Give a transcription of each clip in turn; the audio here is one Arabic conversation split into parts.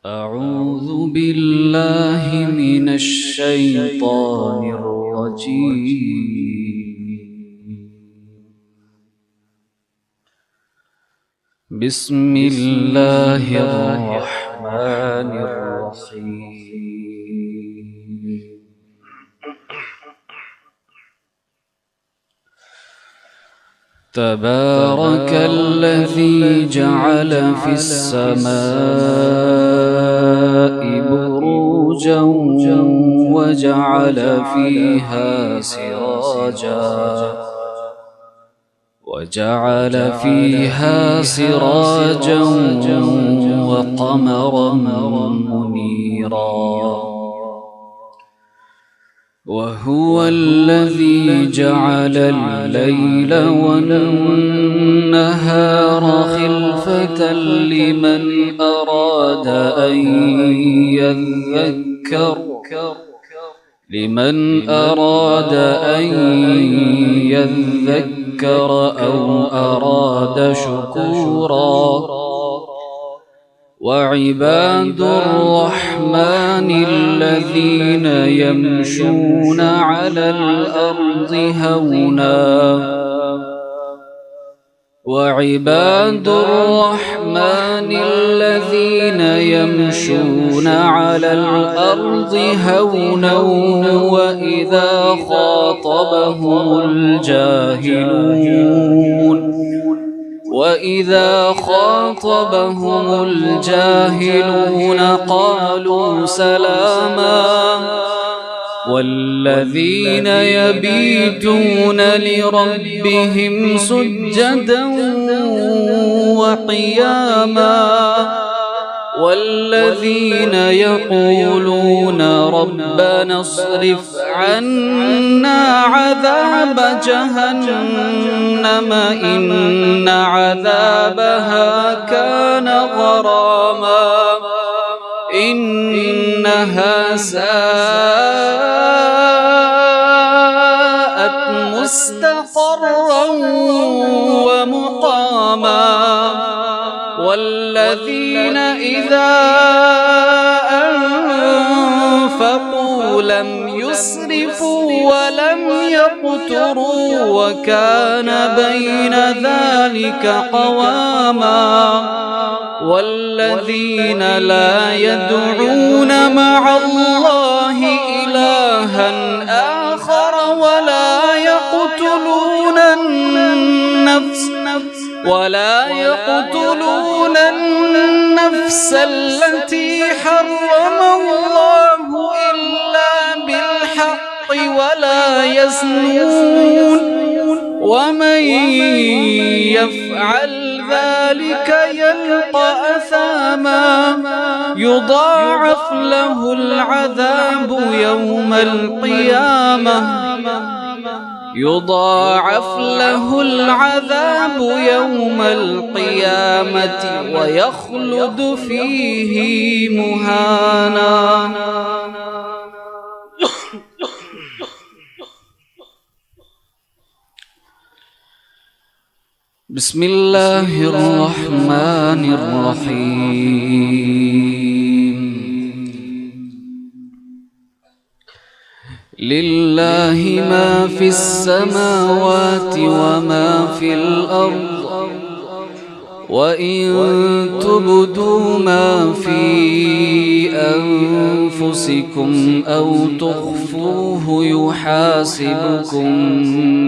أعوذ بالله من الشيطان الرجيم. بسم الله الرحمن الرحيم. تبارك الذي جعل في السماء بروجا وجعل فيها سراجا وقمرا منيرا. وهو الذي جعل الليل والنهار خلفة لمن أراد أن يذكر أو أراد شكورا. وعباد الرحمن الذين يمشون على الأرض هونا وإذا خاطبهم الجاهلون قالوا سلاما. والذين يبيتون لربهم سجدا وقياما. والذين يقولون ربنا اصرف عنا عذاب جهنم إن عذابها كان غراما إنها ساءت مستقرا ومقاما. والذين إذا أنفقوا لم يسرفوا ولم يقتروا وكان بين ذلك قواما. والذين لا يدعون مع الله إلها آخر ولا يقتلون النفس التي حرم الله إلا بالحق ولا يزنون. ومن يفعل ذلك يلقى أثاما يضاعف له العذاب يوم القيامة ويخلد فيه مهانا. بسم الله الرحمن الرحيم. لله ما في السماوات وما في الأرض وإن تبدوا ما في أنفسكم أو تخفوه يحاسبكم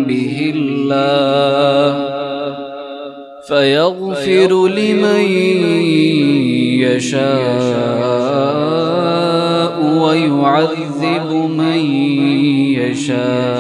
به الله فيغفر لمن يشاء ويعذب من يشاء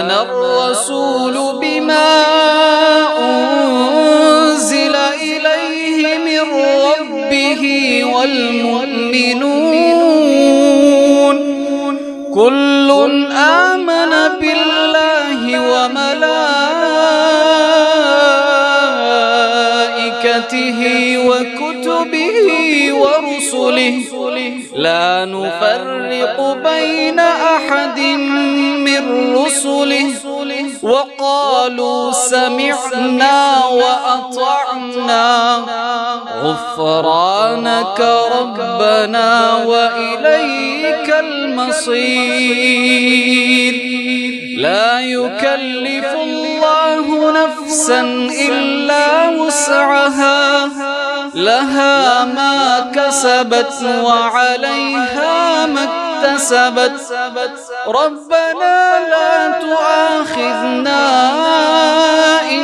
آمن الرسول بما أنزل إليه من ربه والمؤمنون كل آمن بالله وملائكته وكتبه ورسله لا نفرق بين أحد من رسله وقالوا سمعنا وأطعنا غفرانك ربنا وإليك المصير لا يكلف الله نفسا إلا وسعها لها ما كسبت وعليها ما اكتسبت ربنا لا تؤاخذنا إن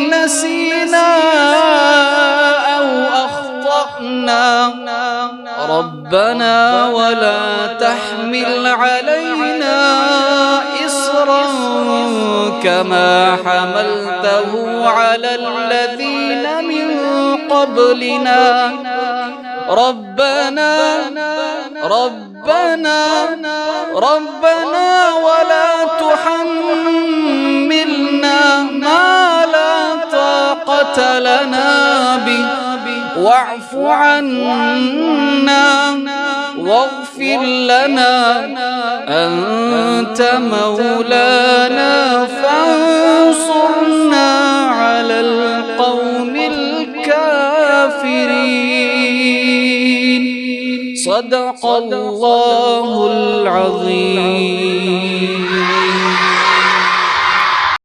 نسينا أو أخطأنا ربنا ولا تحمل علينا إصرا كما حملته على الذين من قبلنا ربنا ولا تحملنا ما لا طاقة لنا به واعف عنا واغفر لنا أنت مولانا فانصرنا على القوم الكافرين صدق الله العظيم.